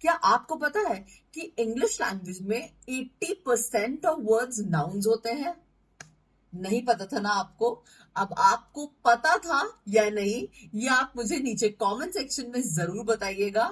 क्या आपको पता है कि इंग्लिश लैंग्वेज में 80% ऑफ वर्ड्स नाउन्स होते हैं? नहीं पता था ना आपको? अब आपको पता था या नहीं, ये आप मुझे नीचे कमेंट सेक्शन में जरूर बताइएगा।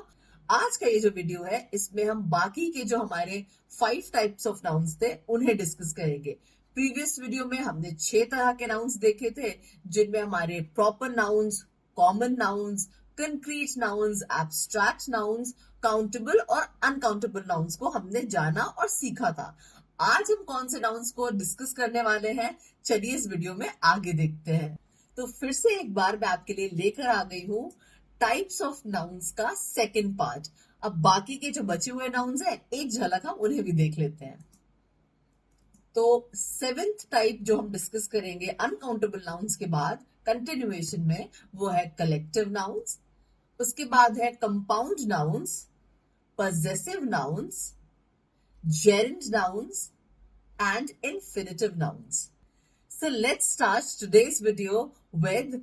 आज का ये जो वीडियो है इसमें हम बाकी के जो हमारे 5 टाइप्स ऑफ नाउन्स थे उन्हें डिस्कस करेंगे। प्रीवियस वीडियो में हमने 6 तरह के नाउन्स देखे थे, जिनमें हमारे proper nouns, common nouns, concrete nouns, abstract nouns, countable और अनकाउंटेबल नाउन्स को हमने जाना और सीखा था। आज हम कौन से नाउन्स को डिस्कस करने वाले हैं, चलिए इस वीडियो में आगे देखते हैं। तो फिर से एक बार मैं आपके लिए लेकर आ गई हूँ टाइप्स ऑफ नाउन्स का सेकंड पार्ट। अब बाकी के जो बचे हुए नाउन्स हैं एक झलक हम उन्हें भी देख लेते हैं। तो 7th टाइप जो हम डिस्कस करेंगे अनकाउंटेबल नाउन्स के बाद कंटिन्यूएशन में, वो है कलेक्टिव नाउन्स। उसके बाद है compound nouns, possessive nouns, gerund nouns and infinitive nouns. So let's start today's video with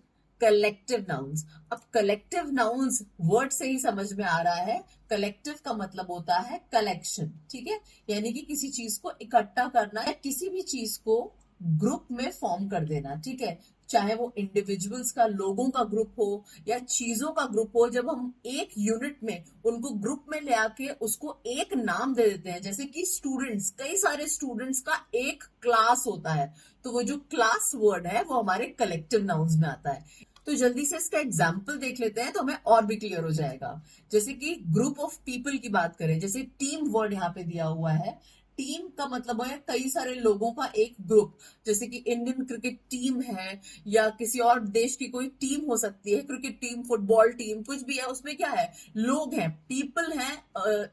collective nouns. अब collective nouns वर्ड से ही समझ में आ रहा है, collective का मतलब होता है collection, ठीक है? यानी कि किसी चीज को इकट्ठा करना या किसी भी चीज को ग्रुप में फॉर्म कर देना, ठीक है? चाहे वो इंडिविजुअल्स का, लोगों का ग्रुप हो या चीजों का ग्रुप हो, जब हम एक यूनिट में उनको ग्रुप में ले आके उसको एक नाम दे देते हैं, जैसे कि स्टूडेंट्स, कई सारे स्टूडेंट्स का एक क्लास होता है, तो वो जो क्लास वर्ड है वो हमारे कलेक्टिव नाउन्स में आता है। तो जल्दी से इसका एग्जाम्पल देख लेते हैं तो हमें और भी क्लियर हो जाएगा। जैसे कि ग्रुप ऑफ पीपल की बात करें, जैसे टीम वर्ड यहाँ पे दिया हुआ है। टीम का मतलब है कई सारे लोगों का एक ग्रुप, जैसे कि इंडियन क्रिकेट टीम है या किसी और देश की कोई टीम हो सकती है, क्रिकेट टीम, फुटबॉल टीम, कुछ भी है, उसमें क्या है, लोग हैं, पीपल हैं,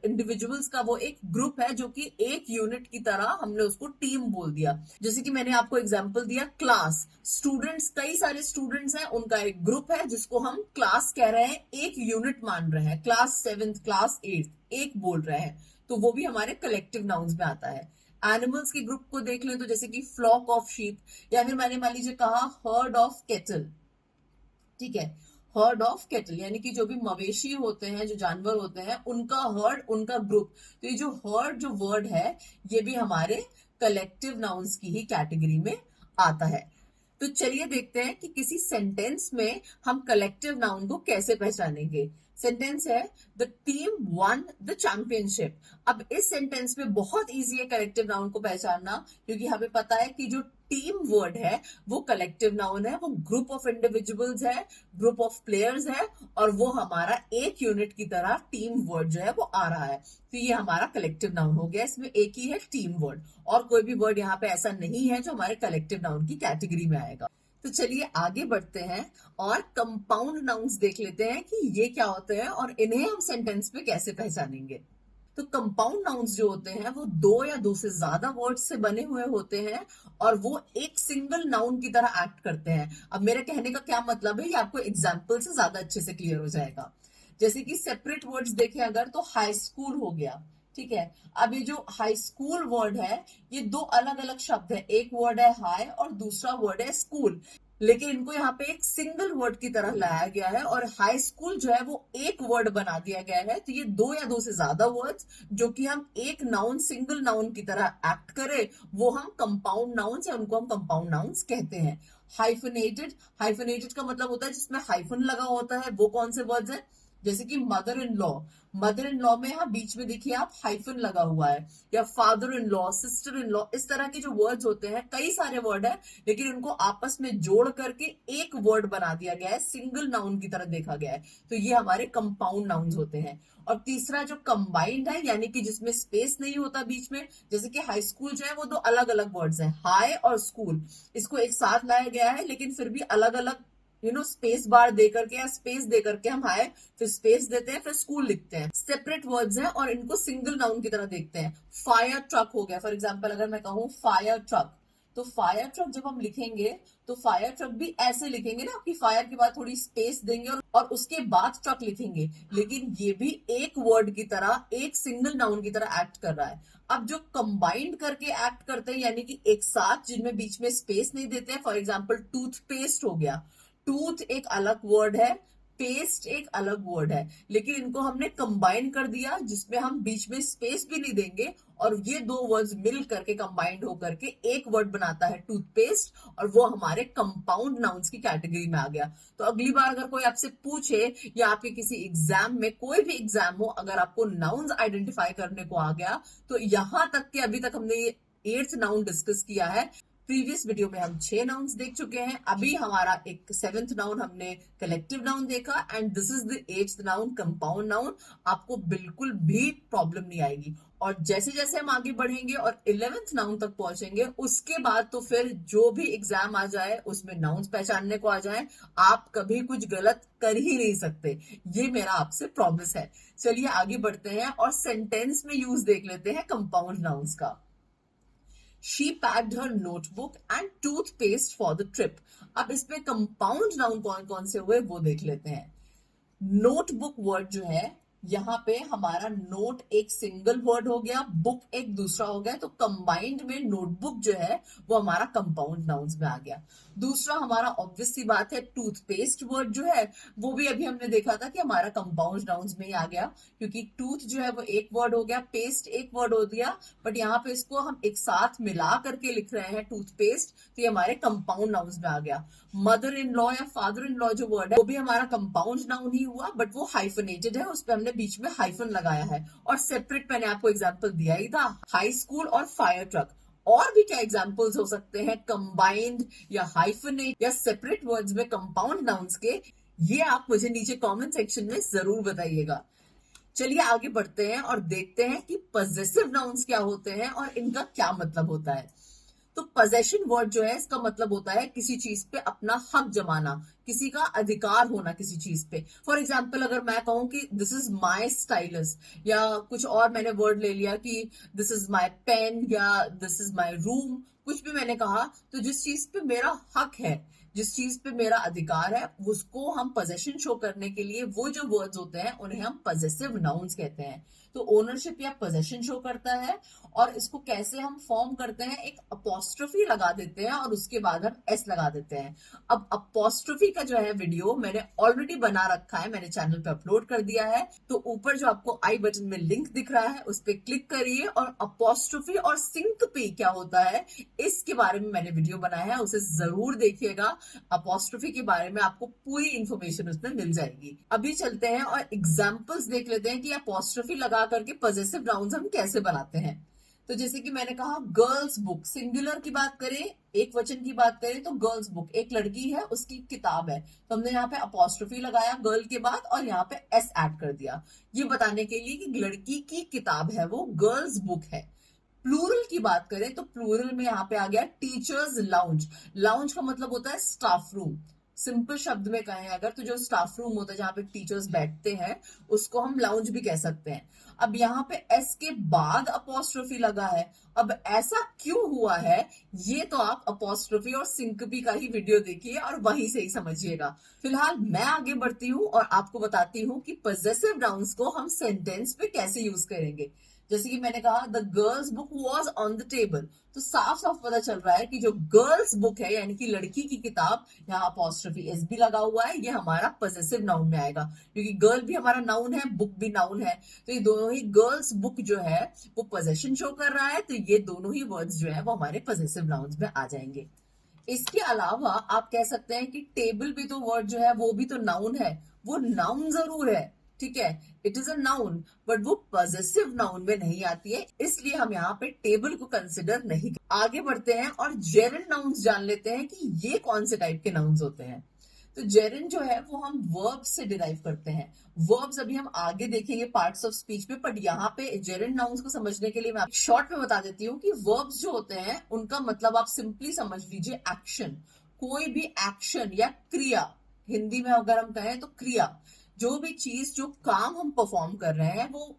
इंडिविजुअल्स का वो एक ग्रुप है जो कि एक यूनिट की तरह हमने उसको टीम बोल दिया। जैसे कि मैंने आपको एग्जांपल दिया क्लास, स्टूडेंट्स, कई सारे स्टूडेंट्स हैं, उनका एक ग्रुप है जिसको हम क्लास कह रहे हैं, एक यूनिट मान रहे हैं, क्लास 7th, क्लास 8th, एक बोल रहे हैं, तो वो भी हमारे कलेक्टिव नाउन्स में आता है। एनिमल्स के ग्रुप को देख लें तो जैसे कि फ्लॉक ऑफ शीप, या फिर मैंने मान लीजिए कहा हर्ड ऑफ कैटल, ठीक है? हर्ड ऑफ कैटल यानी कि जो भी मवेशी होते हैं, जो जानवर होते हैं, उनका हर्ड, उनका ग्रुप। तो ये जो हर्ड जो वर्ड है ये भी हमारे कलेक्टिव नाउन्स की ही कैटेगरी में आता है। तो चलिए देखते हैं कि किसी सेंटेंस में हम कलेक्टिव नाउन को कैसे पहचानेंगे। सेंटेंस है the team one the championship. अब इस सेंटेंस में बहुत इजी है कलेक्टिव नाउन को पहचानना, क्योंकि हमें पता है कि जो टीम वर्ड है वो कलेक्टिव नाउन है, वो ग्रुप ऑफ इंडिविजुअल्स है, ग्रुप ऑफ प्लेयर्स है, और वो हमारा एक यूनिट की तरह टीम वर्ड जो है वो आ रहा है। तो ये हमारा कलेक्टिव नाउन हो गया, इसमें एक ही है टीम वर्ड, और कोई भी वर्ड यहाँ पे ऐसा नहीं है जो हमारे कलेक्टिव नाउन की कैटेगरी में आएगा। तो चलिए आगे बढ़ते हैं और कंपाउंड नाउन्स देख लेते हैं कि ये क्या होते हैं और इन्हें हम सेंटेंस में कैसे पहचानेंगे। तो कंपाउंड नाउन्स जो होते हैं वो दो या दो से ज्यादा वर्ड्स से बने हुए होते हैं और वो एक सिंगल नाउन की तरह एक्ट करते हैं। अब मेरे कहने का क्या मतलब है, ये आपको एग्जाम्पल से ज्यादा अच्छे से क्लियर हो जाएगा। जैसे कि सेपरेट वर्ड्स देखें अगर, तो हाई स्कूल हो गया, ठीक है? अब ये जो हाई स्कूल वर्ड है ये दो अलग अलग शब्द है, एक वर्ड है हाई और दूसरा वर्ड है स्कूल, लेकिन इनको यहाँ पे एक सिंगल वर्ड की तरह लाया गया है और हाई स्कूल जो है वो एक वर्ड बना दिया गया है। तो ये दो या दो से ज्यादा वर्ड्स जो कि हम एक नाउन, सिंगल नाउन की तरह एक्ट करें, वो हम कंपाउंड नाउन्स या उनको हम कंपाउंड नाउन्स कहते हैं। हाइफनेटेड, हाइफनेटेड का मतलब होता है जिसमें हाइफन लगा होता है, वो कौन से वर्ड्स हैं? जैसे कि mother in law, mother in law में यहाँ बीच में देखिए आप हाइफन लगा हुआ है, या father in law, sister in law, इस तरह के जो वर्ड्स होते हैं, कई सारे वर्ड है लेकिन उनको आपस में जोड़ करके एक वर्ड बना दिया गया है, सिंगल नाउन की तरह देखा गया है, तो ये हमारे कंपाउंड नाउन्स होते हैं। और तीसरा जो कंबाइंड है, यानी कि जिसमें स्पेस नहीं होता बीच में, जैसे कि हाई स्कूल जो है वो दो अलग अलग वर्ड्स हैं, हाई और स्कूल, इसको एक साथ लाया गया है लेकिन फिर भी अलग अलग स्पेस बार दे करके या स्पेस दे करके हम हाई, फिर स्पेस देते हैं, फिर स्कूल लिखते हैं, सेपरेट वर्ड्स हैं और इनको सिंगल नाउन की तरह देखते हैं। फायर ट्रक हो गया, फॉर एग्जांपल अगर मैं कहूं फायर ट्रक, तो फायर ट्रक जब हम लिखेंगे तो फायर ट्रक भी ऐसे लिखेंगे ना कि फायर के बाद थोड़ी स्पेस देंगे और उसके बाद ट्रक लिखेंगे, लेकिन ये भी एक वर्ड की तरह, एक सिंगल नाउन की तरह एक्ट कर रहा है। अब जो कंबाइंड करके एक्ट करते हैं, यानी कि एक साथ, जिनमें बीच में स्पेस नहीं देते हैं, फॉर एग्जाम्पल टूथपेस्ट हो गया, टूथ एक अलग वर्ड है, पेस्ट एक अलग वर्ड है, लेकिन इनको हमने कंबाइन कर दिया, जिसमें हम बीच में स्पेस भी नहीं देंगे, और ये दो वर्ड्स मिल करके कंबाइंड होकर के एक वर्ड बनाता है टूथपेस्ट, और वो हमारे कंपाउंड नाउन्स की कैटेगरी में आ गया। तो अगली बार अगर कोई आपसे पूछे या आपके किसी एग्जाम में, कोई भी एग्जाम हो, अगर आपको नाउन्स आइडेंटिफाई करने को आ गया, तो यहां तक कि अभी तक हमने ये 8th नाउन डिस्कस किया है। प्रीवियस वीडियो में हम 6 नाउन्स देख चुके हैं, अभी हमारा एक 7th नाउन हमने कलेक्टिव नाउन देखा, and this is the 8th noun compound noun. आपको बिल्कुल भी प्रॉब्लम नहीं आएगी। और जैसे जैसे हम आगे बढ़ेंगे और 11th नाउन तक पहुंचेंगे, उसके बाद तो फिर जो भी एग्जाम आ जाए उसमें नाउन्स पहचानने को आ जाए, आप कभी कुछ गलत कर ही नहीं सकते, ये मेरा आपसे प्रॉमिस है। चलिए आगे बढ़ते हैं और सेंटेंस में यूज देख लेते हैं कंपाउंड नाउन्स का। She packed her notebook and toothpaste for the trip. अब इसमें कंपाउंड नाउन कौन कौन से हुए वो देख लेते हैं। नोटबुक वर्ड जो है, यहाँ पे हमारा नोट एक सिंगल वर्ड हो गया, बुक एक दूसरा हो गया, तो कंबाइंड में नोटबुक जो है वो हमारा कंपाउंड नाउन्स में आ गया। दूसरा हमारा ऑब्वियस सी बात है, टूथपेस्ट वर्ड जो है वो भी अभी हमने देखा था कि हमारा कंपाउंड नाउन्स में ही आ गया, क्योंकि टूथ जो है वो एक वर्ड हो गया, पेस्ट एक वर्ड हो गया, बट यहाँ पे इसको हम एक साथ मिला करके लिख रहे हैं टूथपेस्ट, तो ये हमारे कंपाउंड नाउन्स में आ गया। मदर इन लॉ या फादर इन लॉ जो वर्ड है वो भी हमारा कंपाउंड नाउन ही हुआ, बट वो हाइफनेटेड है, उस पर हमने बीच में हाइफन लगाया है। और सेपरेट मैंने आपको एग्जांपल दिया ही था, हाई स्कूल और फायर ट्रक। और भी क्या एग्जांपल्स हो सकते हैं कंबाइंड या हाइफनेट या सेपरेट वर्ड्स में कंपाउंड नाउन्स के, ये आप मुझे नीचे कमेंट सेक्शन में जरूर बताइएगा। चलिए आगे बढ़ते हैं और देखते हैं कि पजेसिव नाउन्स क्या होते हैं और इनका क्या मतलब होता है। तो पजेशन वर्ड जो है, इसका मतलब होता है किसी चीज पे अपना हक जमाना, किसी का अधिकार होना किसी चीज पे। फॉर एग्जाम्पल अगर मैं कहूं कि दिस इज माई स्टाइलस, या कुछ और मैंने वर्ड ले लिया कि दिस इज माई पेन या दिस इज माई रूम, कुछ भी मैंने कहा, तो जिस चीज पे मेरा हक है, जिस चीज पे मेरा अधिकार है, उसको हम पजेशन शो करने के लिए वो जो वर्ड्स होते हैं उन्हें हम पजेसिव नाउन्स कहते हैं। तो ओनरशिप या पोजेशन शो करता है। और इसको कैसे हम फॉर्म करते हैं, एक अपोस्ट्रोफी लगा देते हैं और उसके बाद हम एस लगा देते हैं। अब अपोस्ट्रोफी का जो है वीडियो मैंने ऑलरेडी बना रखा है, मैंने चैनल पे अपलोड कर दिया है, तो ऊपर जो आपको आई बटन में लिंक दिख रहा है उस पर क्लिक करिए, और अपोस्ट्रोफी और सिंकपी क्या होता है इसके बारे में मैंने वीडियो बनाया है, उसे जरूर देखिएगा। अपोस्ट्रोफी के बारे में आपको पूरी इंफॉर्मेशन उसमें मिल जाएगी। अभी चलते हैं और एग्जाम्पल्स देख लेते हैं कि अपोस्ट्रोफी लगा करके पजेसिव नाउन्स हम कैसे बनाते हैं। तो जैसे कि मैंने कहा गर्ल्स बुक, सिंगुलर की बात करें, एक वचन की बात करें तो गर्ल्स बुक, एक लड़की है उसकी किताब है, तो हमने यहाँ पे अपोस्ट्रोफी लगाया गर्ल के बाद और यहाँ पे एस ऐड कर दिया, ये बताने के लिए कि लड़की की किताब है वो गर्ल्स बुक है। प्लूरल की बात करें तो प्लूरल में यहाँ पे आ गया टीचर्स लाउंज। लाउंज का मतलब होता है स्टाफ रूम। सिंपल शब्द में कहें अगर तो जो स्टाफ रूम होता है जहां पे टीचर्स बैठते हैं उसको हम लाउंज भी कह सकते हैं। अब यहाँ पे एस के बाद अपोस्ट्रोफी लगा है, अब ऐसा क्यों हुआ है ये तो आप अपोस्ट्रोफी और सिंकपी का ही वीडियो देखिए और वहीं से ही समझिएगा। फिलहाल मैं आगे बढ़ती हूँ और आपको बताती हूँ कि पजेसिव नाउन्स को हम सेंटेंस पे कैसे यूज करेंगे। जैसे कि मैंने कहा the girls book was on the table, तो साफ साफ पता चल रहा है कि जो गर्ल्स बुक है यानी कि लड़की की किताब, यहाँ अपोस्ट्रोफी एस भी लगा हुआ है, ये हमारा पजेसिव नाउन में आएगा, क्योंकि गर्ल भी हमारा नाउन है, बुक भी नाउन है, तो ये दोनों ही, गर्ल्स बुक जो है वो पोजेशन शो कर रहा है, तो ये दोनों ही वर्ड्स जो है वो हमारे पजेसिव नाउन्स में आ जाएंगे। इसके अलावा आप कह सकते हैं कि टेबल भी तो वर्ड जो है वो भी तो नाउन है, वो नाउन जरूर है, ठीक है, it is a noun, but वो पजेसिव नाउन में नहीं आती है, इसलिए हम यहाँ पे टेबल को कंसिडर नहीं। आगे बढ़ते हैं और जेरंड नाउन्स जान लेते हैं कि ये कौन से टाइप के नाउन्स होते हैं। तो जेरंड जो है वो हम वर्ब्स से डिराइव करते हैं। वर्ब्स अभी हम आगे देखेंगे पार्ट्स ऑफ स्पीच में, बट यहाँ पे जेरंड नाउन्स को समझने के लिए मैं शॉर्ट में बता देती हूँ कि वर्ब्स जो होते हैं उनका मतलब आप सिंपली समझ लीजिए एक्शन। कोई भी एक्शन या क्रिया, हिंदी में अगर हम कहें तो क्रिया, जो भी चीज, जो काम हम परफॉर्म कर रहे हैं वो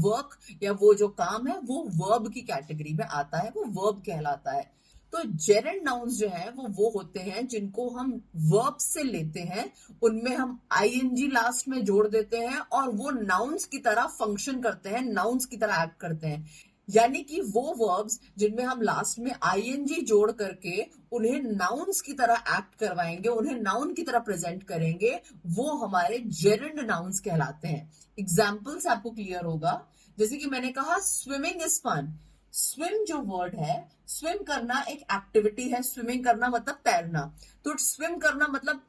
वर्क या वो जो काम है वो वर्ब की कैटेगरी में आता है, वो वर्ब कहलाता है। तो जेरंड नाउन्स जो है वो होते हैं जिनको हम वर्ब से लेते हैं, उनमें हम आईएनजी लास्ट में जोड़ देते हैं और वो नाउन्स की तरह फंक्शन करते हैं, नाउन्स की तरह एक्ट करते हैं। यानी कि वो वर्ब्स जिनमें हम लास्ट में आईएनजी जोड़ करके उन्हें नाउन्स की तरह एक्ट करवाएंगे, उन्हें नाउन की तरह प्रेजेंट करेंगे, वो हमारे जेरेंड नाउन्स कहलाते हैं। एग्जाम्पल से आपको क्लियर होगा। जैसे कि मैंने कहा स्विमिंग इज फन। स्विम जो वर्ड है, स्विम करना एक एक्टिविटी है, स्विमिंग करना मतलब तैरना। तो स्विम करना मतलब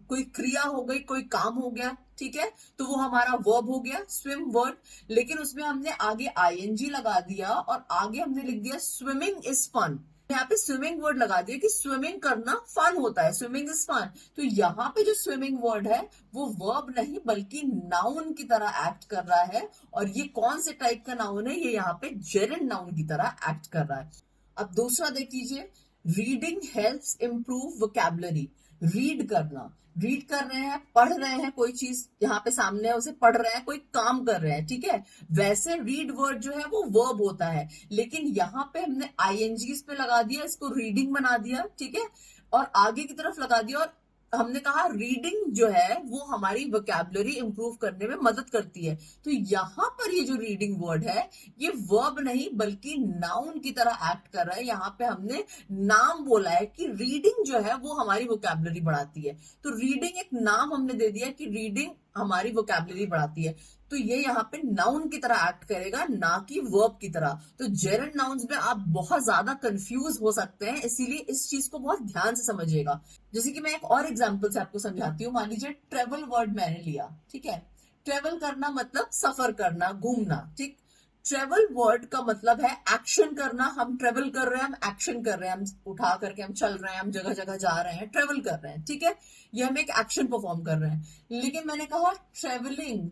कोई क्रिया हो गई, कोई काम हो गया, ठीक है, तो वो हमारा वर्ब हो गया स्विम वर्ड। लेकिन उसमें हमने आगे आईएनजी लगा दिया और आगे हमने लिख दिया स्विमिंग इज फन। यहाँ पे स्विमिंग वर्ड लगा दिया कि स्विमिंग करना फन होता है, स्विमिंग इज फन। तो यहाँ पे जो स्विमिंग वर्ड है वो वर्ब नहीं बल्कि नाउन की तरह एक्ट कर रहा है। और ये कौन से टाइप का नाउन है, ये यहाँ पे जेरेंड नाउन की तरह एक्ट कर रहा है। अब दूसरा देख लीजिए, reading helps improve vocabulary. Read करना, रीड कर रहे हैं, पढ़ रहे हैं, कोई चीज यहाँ पे सामने है उसे पढ़ रहे हैं, कोई काम कर रहे हैं, ठीक है। वैसे रीड वर्ड जो है वो वर्ब होता है, लेकिन यहाँ पे हमने आईएनजी पे लगा दिया, इसको रीडिंग बना दिया, ठीक है, और आगे की तरफ लगा दिया। और हमने कहा रीडिंग जो है वो हमारी वोकैबुलरी इंप्रूव करने में मदद करती है। तो यहां पर ये जो रीडिंग वर्ड है ये वर्ब नहीं बल्कि नाउन की तरह एक्ट कर रहा है। यहाँ पे हमने नाम बोला है कि रीडिंग जो है वो हमारी वोकैबुलरी बढ़ाती है। तो रीडिंग एक नाम हमने दे दिया कि रीडिंग हमारी वोकैबुलरी बढ़ाती है। तो ये यहाँ पे नाउन की तरह एक्ट करेगा, ना कि वर्ब की तरह। तो जेरेंड नाउन्स में आप बहुत ज्यादा कंफ्यूज हो सकते हैं, इसीलिए इस चीज को बहुत ध्यान से समझिएगा। जैसे कि मैं एक और एग्जांपल से आपको समझाती हूँ। मान लीजिए ट्रेवल वर्ड मैंने लिया, ठीक है। ट्रेवल करना मतलब सफर करना, घूमना, ठीक। ट्रेवल वर्ड का मतलब है एक्शन करना। हम ट्रेवल कर रहे हैं, हम एक्शन कर रहे हैं, हम उठा करके हम चल रहे हैं, हम जगह जगह जा रहे हैं, ट्रेवल कर रहे हैं, ठीक है। ये हम एक एक्शन परफॉर्म कर रहे हैं। लेकिन मैंने कहा ट्रेवलिंग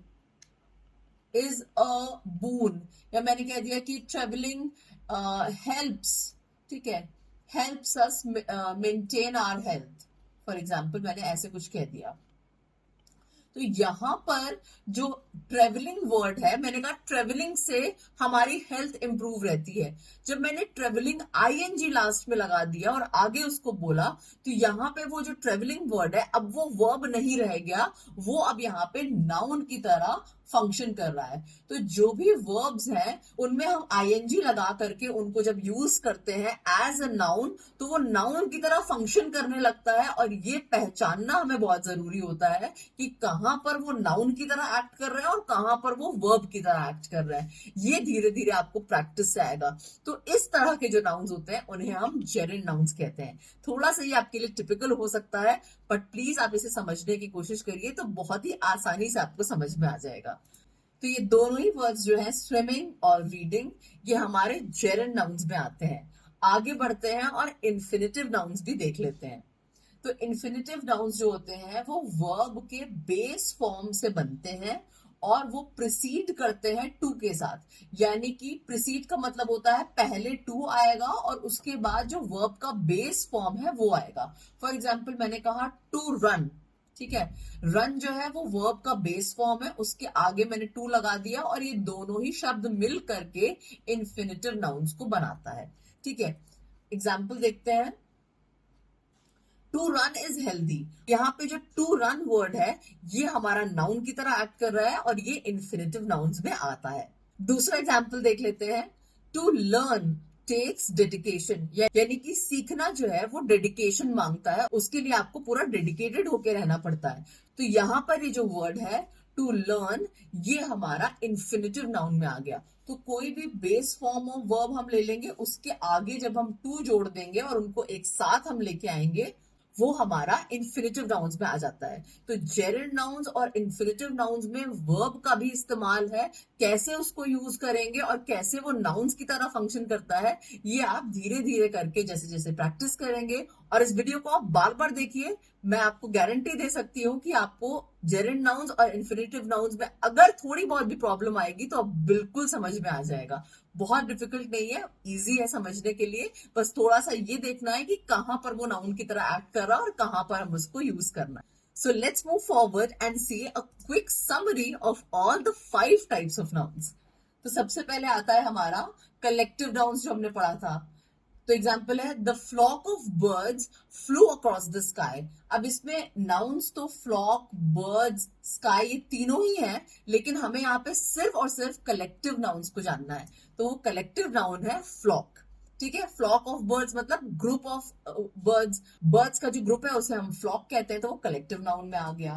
इज अ बून, या मैंने कह दिया कि ट्रेवलिंग हेल्प्स, ठीक है, helps us maintain our health. For example मैंने ऐसे कुछ कह दिया। तो यहां पर जो ट्रेवलिंग वर्ड है, मैंने कहा ट्रेवलिंग से हमारी हेल्थ इंप्रूव रहती है। जब मैंने ट्रेवलिंग आईएनजी लास्ट में लगा दिया और आगे उसको बोला, तो यहाँ पे वो जो ट्रेवलिंग वर्ड है अब वो वर्ब नहीं रह गया, वो अब यहाँ पे नाउन की तरह फंक्शन कर रहा है। तो जो भी वर्ब्स हैं उनमें हम आईएनजी लगा करके उनको जब यूज करते हैं एज अ नाउन, तो वो नाउन की तरह फंक्शन करने लगता है। और ये पहचानना हमें बहुत जरूरी होता है कि कहां पर वो नाउन की तरह एक्ट कर रहे हैं और कहां पर वो वर्ब की तरह एक्ट कर रहे हैं। ये धीरे धीरे आपको प्रैक्टिस से आएगा। तो इस तरह के जो नाउन्स होते हैं उन्हें हम जेरेंड नाउन्स कहते हैं। थोड़ा सा ये आपके लिए टिपिकल हो सकता है, बट प्लीज आप इसे समझने की कोशिश करिए तो बहुत ही आसानी से आपको समझ में आ जाएगा। तो ये दोनों ही वर्ड्स जो है स्विमिंग और रीडिंग, ये हमारे जेरेंड नाउन्स में आते हैं। आगे बढ़ते हैं और इन्फिनिटिव नाउन्स भी देख लेते हैं। तो इन्फिनिटिव नाउन्स जो होते हैं वो वर्ब के बेस फॉर्म से बनते हैं और वो प्रिसीड करते हैं टू के साथ। यानी कि प्रिसीड का मतलब होता है पहले टू आएगा और उसके बाद जो वर्ब का बेस फॉर्म है वो आएगा। फॉर एग्जाम्पल मैंने कहा टू रन, ठीक है। रन जो है वो वर्ब का बेस फॉर्म है, उसके आगे मैंने टू लगा दिया और ये दोनों ही शब्द मिल करके इन्फिनिटिव नाउन्स को बनाता है, ठीक है। एग्जाम्पल देखते हैं। टू रन इज हेल्दी, यहाँ पे जो टू रन वर्ड है ये हमारा नाउन की तरह एक्ट कर रहा है और ये इन्फिनिटिव नाउन्स में आता है। दूसरा एग्जाम्पल देख लेते हैं। टू लर्न टेक्स डेडिकेशन, यानी कि सीखना जो है वो डेडिकेशन मांगता है, उसके लिए आपको पूरा डेडिकेटेड होके रहना पड़ता है। तो यहां पर ये जो वर्ड है टू लर्न, ये हमारा इन्फिनिटिव नाउन में आ गया। तो कोई भी बेस फॉर्म ऑफ वर्ब हम ले लेंगे, उसके आगे जब हम टू जोड़ देंगे और उनको एक साथ हम लेके आएंगे, वो हमारा इन्फिनिटिव नाउन्स में आ जाता है। तो जेरेंड नाउन्स और इन्फिनिटिव नाउन्स में वर्ब का भी इस्तेमाल है। कैसे उसको यूज करेंगे और कैसे वो नाउन्स की तरह फंक्शन करता है, ये आप धीरे धीरे करके जैसे जैसे प्रैक्टिस करेंगे और इस वीडियो को आप बार बार देखिए, मैं आपको गारंटी दे सकती हूँ कि आपको जेरेंड नाउन्स और इन्फिनिटिव नाउन्स में अगर थोड़ी बहुत भी प्रॉब्लम आएगी तो अब बिल्कुल समझ में आ जाएगा। बहुत डिफिकल्ट नहीं है, इजी है समझने के लिए। बस थोड़ा सा ये देखना है कि कहां पर वो नाउन की तरह एक्ट कर रहा है और कहां पर हम उसको यूज करना है। So let's move forward and see a quick summary of all the 5 types of nouns. तो सबसे पहले आता है हमारा कलेक्टिव नाउन्स जो हमने पढ़ा था। तो एग्जाम्पल है the flock of birds flew across the sky. अब इसमें नाउन्स तो फ्लॉक, बर्ड्स, स्काई ये तीनों ही हैं, लेकिन हमें यहाँ पे सिर्फ और सिर्फ कलेक्टिव नाउन्स को जानना है। तो वो कलेक्टिव नाउन है फ्लॉक। ठीक है, फ्लॉक ऑफ बर्ड्स मतलब ग्रुप ऑफ बर्ड्स, बर्ड्स का जो ग्रुप है उसे हम फ्लॉक कहते हैं, तो वो कलेक्टिव नाउन में आ गया।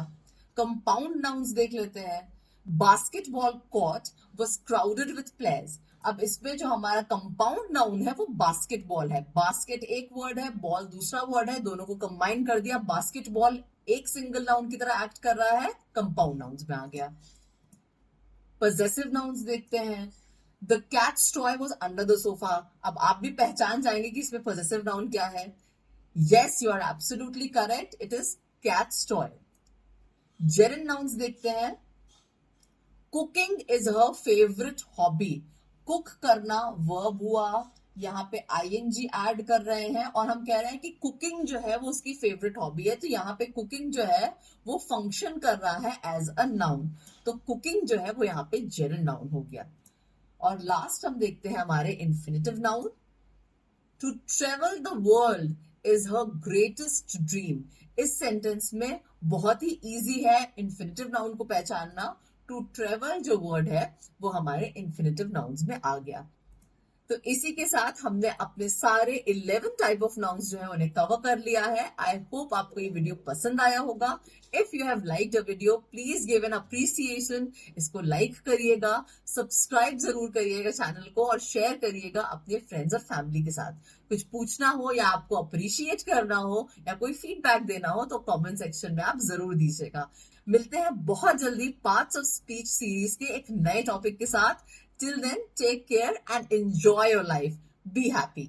कंपाउंड नाउन्स देख लेते हैं। Basketball court was crowded with players. अब इसमें जो हमारा कंपाउंड नाउन है वो बास्केटबॉल है। बास्केट एक वर्ड है, बॉल दूसरा वर्ड है, दोनों को कंबाइन कर दिया, बास्केटबॉल एक सिंगल नाउन की तरह एक्ट कर रहा है, कंपाउंड नाउन्स में आ गया। पजेसिव नाउन्स देखते हैं। The cats toy was under the sofa. अब आप भी पहचान जाएंगे कि इसमें पजेसिव नाउन क्या है। Yes, you are absolutely correct, it is cat's toy. Gerund nouns देखते हैं। Cooking is her favourite hobby. Cook करना वर्ब हुआ, यहाँ पे आईएनजी ऐड कर रहे हैं और हम कह रहे हैं कि कुकिंग जो है वो उसकी फेवरेट हॉबी है, तो यहाँ पे कुकिंग जो है वो फंक्शन कर रहा है एज अ नाउन, तो कुकिंग जो है वो यहाँ पे जेरन नाउन हो गया। और लास्ट हम देखते हैं हमारे infinitive noun. To travel the world is her greatest dream. इस सेंटेंस में बहुत ही इजी है इन्फिनिटिव नाउन को पहचानना। टू ट्रेवल जो वर्ड है वो हमारे इन्फिनिटिव नाउन्स में आ गया। तो इसी के साथ हमने अपने सारे 11 टाइप ऑफ नाउन्स जो है उन्हें कवर कर लिया है। आई होप आपको ये वीडियो पसंद आया होगा। If you have liked a video please give an appreciation, इसको लाइक करिएगा, सब्सक्राइब जरूर करिएगा चैनल को और शेयर करिएगा अपने फ्रेंड्स और फैमिली के साथ। कुछ पूछना हो या आपको अप्रिशिएट करना हो या कोई फीडबैक देना हो तो कमेंट सेक्शन में आप जरूर दीजिएगा। मिलते हैं बहुत जल्दी पार्ट्स ऑफ स्पीच सीरीज के एक नए टॉपिक के साथ। Till then, take care and enjoy your life. Be happy.